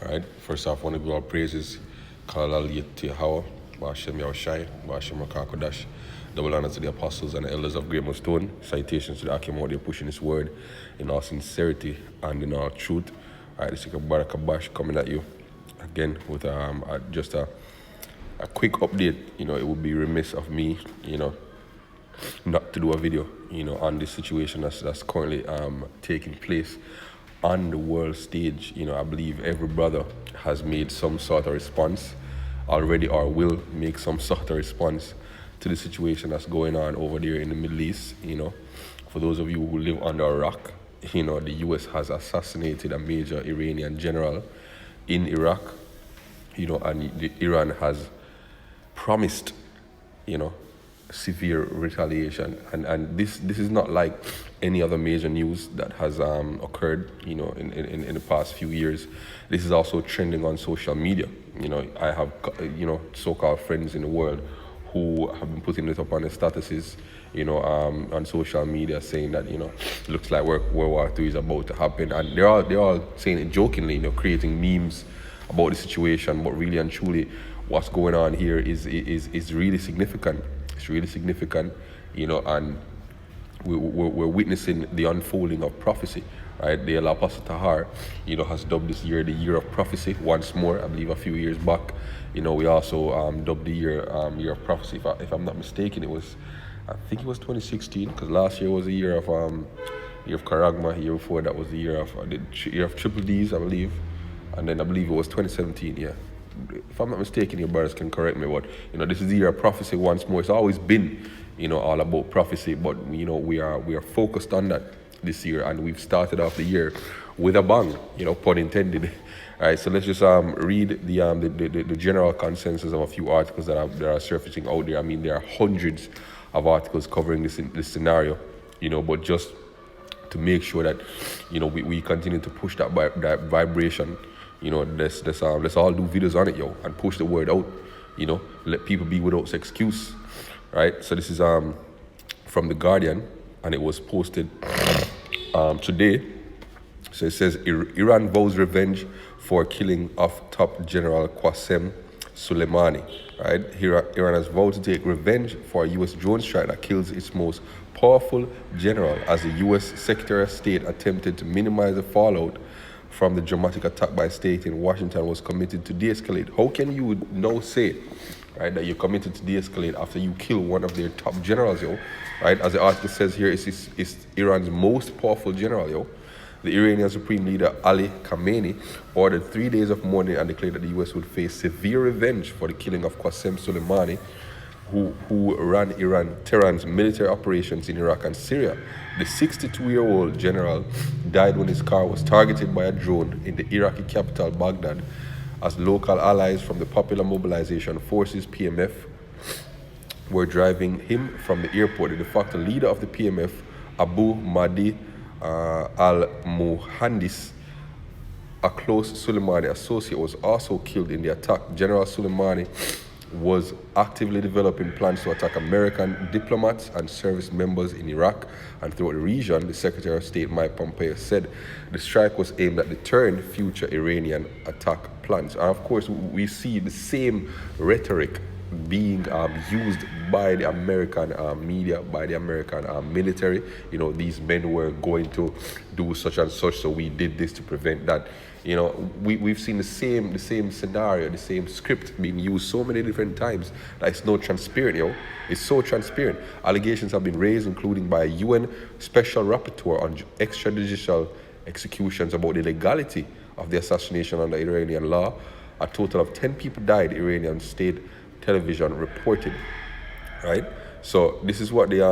All right. First off, I want to give all praises. Kalal Yetihawa, Bashem Yahushai, Bashem Rakakodash. Double honor to the apostles and the elders of Great Stone. Citations to the Akim out there pushing this word in all sincerity and in all truth. All right, this is Barakabash coming at you again with just a quick update. It would be remiss of me, not to do a video, on this situation that's currently taking place on the world stage. I believe every brother has made some sort of response already or will make some sort of response to the situation that's going on over there in the Middle East. For those of you who live under a rock, the US has assassinated a major Iranian general in Iraq, and Iran has promised, severe retaliation. And this is not like any other major news that has occurred, in the past few years. This is also trending on social media. I have, so-called friends in the world who have been putting it up on their statuses, on social media, saying that, looks like World War III is about to happen. And they're all saying it jokingly, creating memes about the situation, but really and truly, what's going on here is really significant. It's really significant, and we're witnessing the unfolding of prophecy, right? The Apostle Tahar, has dubbed this year the year of prophecy once more. I believe a few years back, we also dubbed the year of prophecy. If I'm not mistaken, I think it was 2016, because last year was the year of Karagma. The year before that was the year of Triple D's, I believe, and then I believe it was 2017. Yeah. If I'm not mistaken, your brothers can correct me, but this is the year of prophecy once more. It's always been, all about prophecy, but we are focused on that this year, and we've started off the year with a bang, pun intended. All right, so let's just read the general consensus of a few articles that are surfacing out there. I mean, there are hundreds of articles covering this scenario, but just to make sure that we continue to push that vibration. Let's all do videos on it, and push the word out. Let people be without excuse, right? So this is from The Guardian, and it was posted today. So it says, Iran vows revenge for killing of top general Qasem Soleimani, right? Iran has vowed to take revenge for a U.S. drone strike that kills its most powerful general, as the U.S. Secretary of State attempted to minimize the fallout from the dramatic attack by state in Washington was committed to de-escalate. How can you now say, right, that you're committed to de-escalate after you kill one of their top generals, right? As the article says here, it's Iran's most powerful general, The Iranian Supreme Leader Ali Khamenei ordered 3 days of mourning and declared that the U.S. would face severe revenge for the killing of Qasem Soleimani, who ran Tehran's military operations in Iraq and Syria. The 62-year-old general died when his car was targeted by a drone in the Iraqi capital, Baghdad, as local allies from the Popular Mobilization Forces, PMF, were driving him from the airport. The de facto leader of the PMF, Abu Mahdi al-Muhandis, a close Soleimani associate, was also killed in the attack. General Soleimani was actively developing plans to attack American diplomats and service members in Iraq and throughout the region. The Secretary of State, Mike Pompeo, said the strike was aimed at deterring future Iranian attack plans. And of course, we see the same rhetoric being used by the American media, by the American military. These men were going to do such and such, so we did this to prevent that. We've seen the same scenario, the same script being used so many different times that it's no transparent, It's so transparent. Allegations have been raised, including by a UN special rapporteur on extrajudicial executions, about the legality of the assassination under Iranian law. A total of 10 people died, Iranian state television reported, right? So this is what this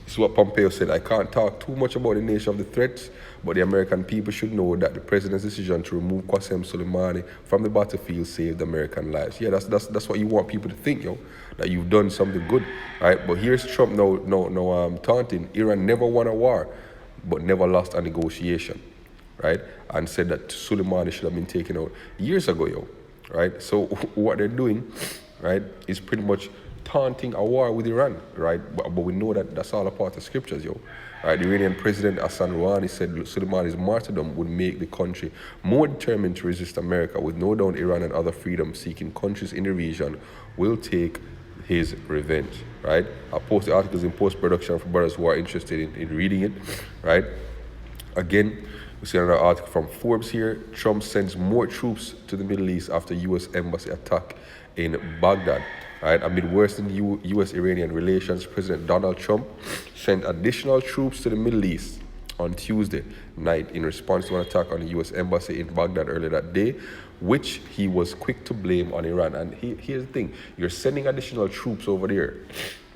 is what Pompeo said. I can't talk too much about the nature of the threats, but the American people should know that the president's decision to remove Qasem Soleimani from the battlefield saved American lives. Yeah, that's what you want people to think, that you've done something good, right? But here's Trump now taunting Iran never won a war, but never lost a negotiation, right? And said that Soleimani should have been taken out years ago, right? So what they're doing, right, is pretty much taunting a war with Iran, right? But we know that that's all a part of scriptures, yo. Right? The Iranian president Hassan Rouhani said Soleimani's martyrdom would make the country more determined to resist America. With no doubt, Iran and other freedom-seeking countries in the region will take his revenge, right? I post the articles in post-production for brothers who are interested in reading it, right? Again, we see another article from Forbes here. Trump sends more troops to the Middle East after U.S. embassy attack in Baghdad. Right, amid worsening U.S.-Iranian relations, President Donald Trump sent additional troops to the Middle East on Tuesday night in response to an attack on the U.S. embassy in Baghdad earlier that day, which he was quick to blame on Iran. And here's the thing: you're sending additional troops over there,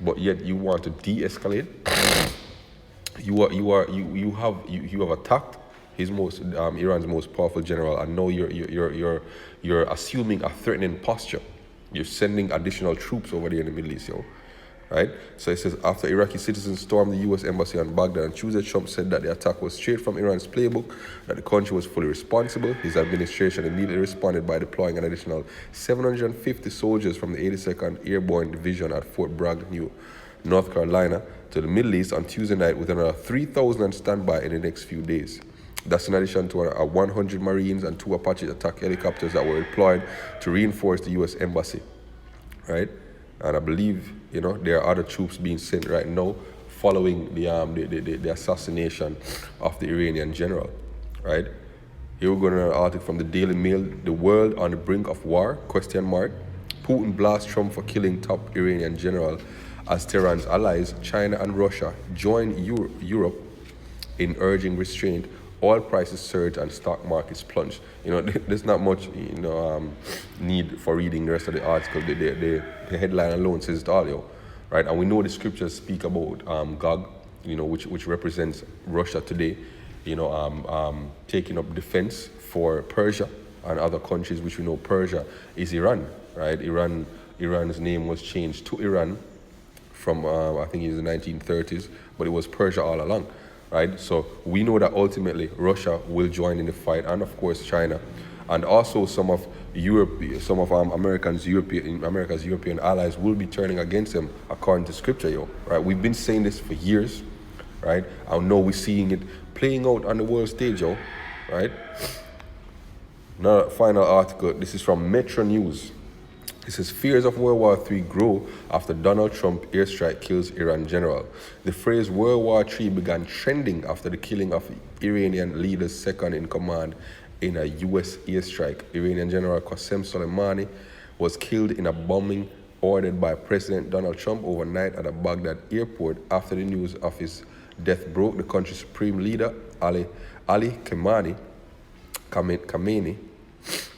but yet you want to de-escalate. You have attacked Iran's most powerful general, and now you're assuming a threatening posture. You're sending additional troops over there in the Middle East, yo. Right? So it says, after Iraqi citizens stormed the U.S. embassy on Baghdad on Tuesday, Trump said that the attack was straight from Iran's playbook, that the country was fully responsible. His administration immediately responded by deploying an additional 750 soldiers from the 82nd Airborne Division at Fort Bragg, North Carolina, to the Middle East on Tuesday night, with another 3,000 on standby in the next few days. That's in addition to 100 Marines and 2 Apache attack helicopters that were deployed to reinforce the U.S. embassy, right? And I believe, there are other troops being sent right now following the assassination of the Iranian general, right? Here we go to an article from the Daily Mail. The world on the brink of war, ? Putin blasts Trump for killing top Iranian general as Tehran's allies, China and Russia, join Europe in urging restraint. Oil prices surge and stock markets plunge. There's not much, need for reading the rest of the article. The headline alone says it all, yo, right? And we know the scriptures speak about Gog, which represents Russia today, taking up defense for Persia and other countries, which we know Persia is Iran, right? Iran's name was changed to Iran from, I think in the 1930s, but it was Persia all along. Right, so we know that ultimately Russia will join in the fight, and of course China, and also some of America's European allies will be turning against them, according to Scripture, yo. Right, we've been saying this for years, right? I know we're seeing it playing out on the world stage, yo. Right. Now, final article. This is from Metro News. It says, fears of World War III grow after Donald Trump airstrike kills Iran general. The phrase World War III began trending after the killing of Iranian leader's second in command in a U.S. airstrike. Iranian General Qasem Soleimani was killed in a bombing ordered by President Donald Trump overnight at a Baghdad airport. After the news of his death broke, the country's supreme leader, Ali Khamenei,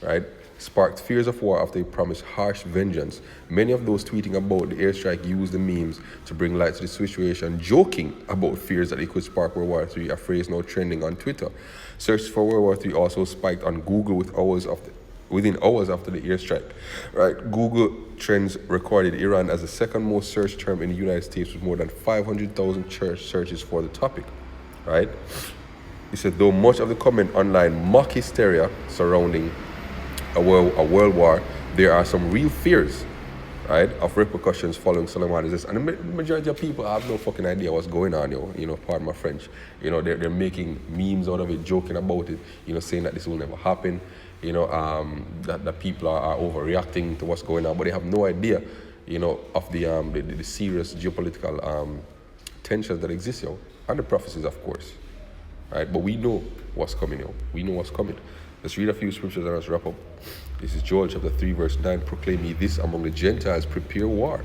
right, sparked fears of war after he promised harsh vengeance. Many of those tweeting about the airstrike used the memes to bring light to the situation, joking about fears that it could spark World War III, a phrase now trending on Twitter. Searches for World War III also spiked on Google within hours after the airstrike. Right, Google Trends recorded Iran as the second most searched term in the United States, with more than 500,000 searches for the topic. Right, he said, though much of the comment online mock hysteria surrounding a world war, there are some real fears, right, of repercussions following Soleimani's death. And the majority of people have no fucking idea what's going on, pardon my French. They're making memes out of it, joking about it, saying that this will never happen, that people are overreacting to what's going on, but they have no idea, of the serious geopolitical tensions that exist, and the prophecies, of course, right? But we know what's coming, We know what's coming. Let's read a few scriptures and let's wrap up. This is Joel chapter 3, verse 9. Proclaim ye this among the Gentiles, prepare war.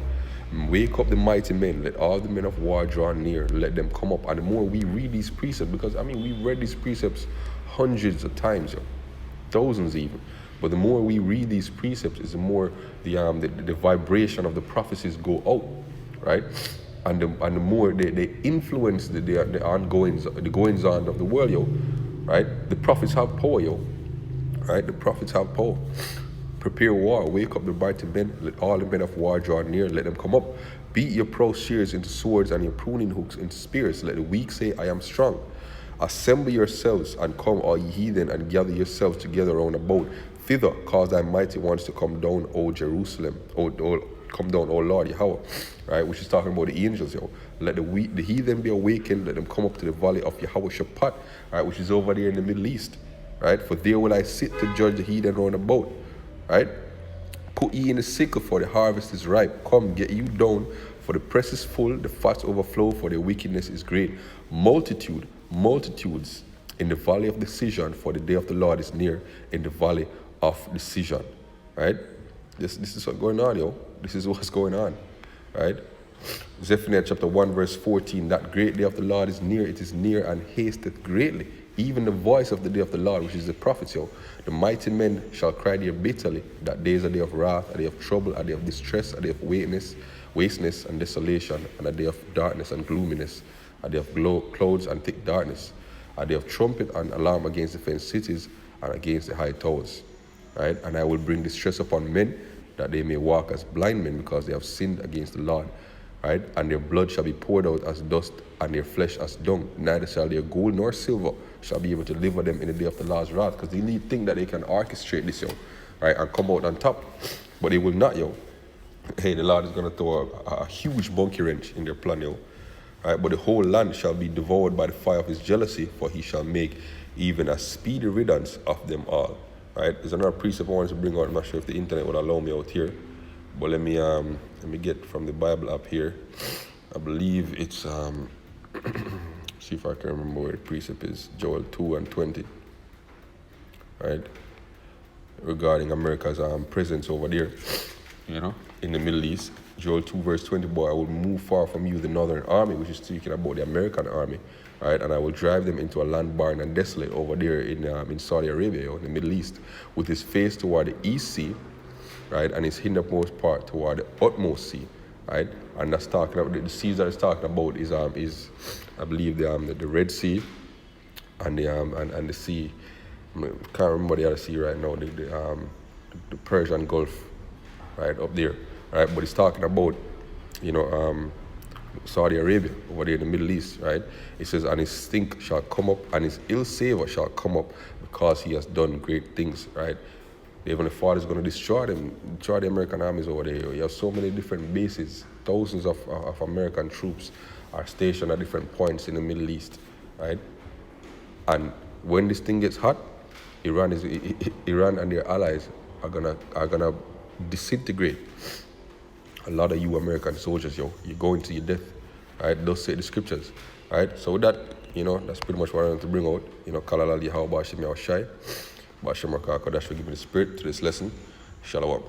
Wake up the mighty men, let all the men of war draw near, let them come up. And the more we read these precepts, because we've read these precepts hundreds of times, thousands even. But the more we read these precepts, is the more the vibration of the prophecies go out, right? And the more they influence the goings on of the world, right? The prophets have power, right? The prophets have power. Prepare war, wake up the mighty men, let all the men of war draw near, let them come up. Beat your plowshares into swords and your pruning hooks into spears. Let the weak say, I am strong. Assemble yourselves and come, all ye heathen, and gather yourselves together round about. Thither cause thy mighty ones to come down, O Jerusalem, come down, O Lord Yahweh, right? Which is talking about the angels, yo. Let the heathen be awakened, let them come up to the valley of Yahweh Shaphat, right? Which is over there in the Middle East, right? For there will I sit to judge the heathen round about, right? Put ye in the sickle, for the harvest is ripe. Come, get you down, for the press is full, the fats overflow, for the wickedness is great. Multitudes in the valley of decision, for the day of the Lord is near in the valley of decision. Right? This is what's going on, yo. This is what's going on. Right? Zephaniah chapter 1, verse 14. That great day of the Lord is near, it is near and hasteth greatly. Even the voice of the day of the Lord, which is the prophets, yo. The mighty men shall cry there bitterly. That day is a day of wrath, a day of trouble, a day of distress, a day of wasteness and desolation, and a day of darkness and gloominess, a day of clouds and thick darkness, a day of trumpet and alarm against the fenced cities and against the high towers. Right? And I will bring distress upon men, that they may walk as blind men, because they have sinned against the Lord. Right? And their blood shall be poured out as dust, and their flesh as dung. Neither shall their gold nor silver shall be able to deliver them in the day of the Lord's wrath. Because they think that they can orchestrate this, yo, right, and come out on top. But they will not, yo. Hey, the Lord is going to throw a huge monkey wrench in their plan, yo. Right? But the whole land shall be devoured by the fire of his jealousy, for he shall make even a speedy riddance of them all. Right? There's another precept I wanted to bring out. I'm not sure if the internet would allow me out here. But let me get from the Bible app here. I believe it's see if I can remember where the precept is. Joel 2:20. Right? Regarding America's presence over there, you know, in the Middle East. Joel 2 verse 20, boy, I will move far from you the northern army, which is speaking about the American army, right? And I will drive them into a land barren and desolate over there in Saudi Arabia, in the Middle East, with his face toward the east sea, right? And his hindermost part toward the utmost sea, right? And that's talking about, the seas that it's talking about is I believe the Red Sea and the sea, I can't remember the other sea right now, the Persian Gulf, right, up there. Right, but it's talking about, you know, Saudi Arabia over there in the Middle East, right? It says, and his stink shall come up, and his ill savor shall come up, because he has done great things, right? The Heavenly Father is going to destroy the American armies over there. You have so many different bases. Thousands of American troops are stationed at different points in the Middle East, right? And when this thing gets hot, Iran and their allies are gonna disintegrate. A lot of you American soldiers, yo, you're going to your death, right? Those say the scriptures, right? So with that, you know, that's pretty much what I wanted to bring out. You know, Kalalal Yahweh Bashim Yahweh Shai, Bashim Rakaka, that's for giving the spirit to this lesson. Shalom.